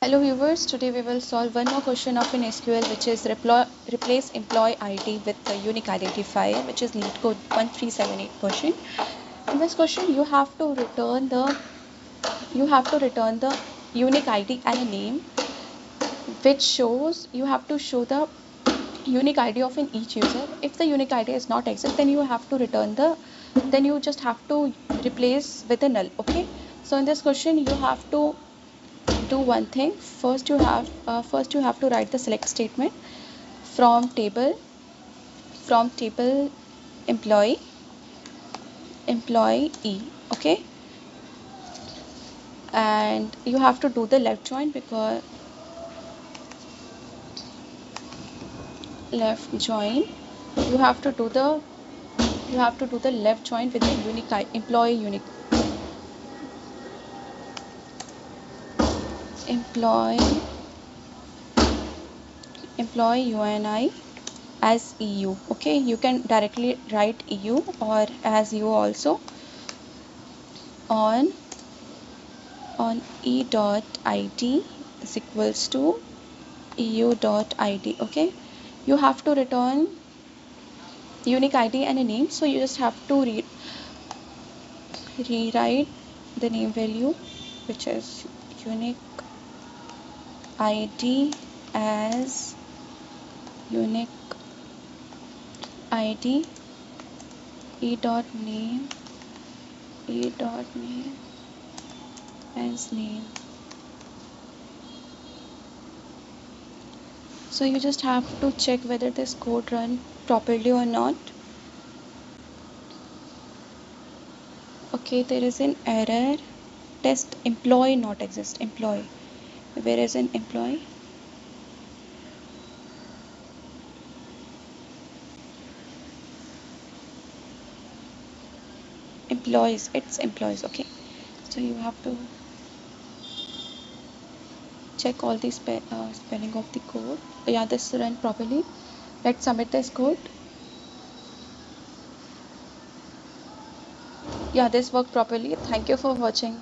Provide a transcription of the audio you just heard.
Hello viewers, today we will solve one more question of an SQL, which is replace employee ID with the unique identifier, which is LeetCode 1378 question. In this question you have to return the unique ID and a name, which shows you have to show the unique ID of in each user. If the unique ID is not exist, then you just have to replace with a null. Okay, so in this question you have to do one thing. First you have to write the select statement from table employee. Okay, and you have to do the left join, because left join you have to do the left join with the employee unique employee employee UNI as EU. Okay, you can directly write EU or as EU also on e.id is equals to eu.id. Okay, you have to return unique ID and a name, so you just have to rewrite the name value, which is unique ID as unique ID e.name as name. So you just have to check whether this code run properly or not. Okay, there is an error, test employee not exist. Employee, where is an employee? Employees, it's employees. Okay, so you have to check all the spelling of the code. Yeah, this run properly. Let's submit this code. Yeah, this worked properly. Thank you for watching.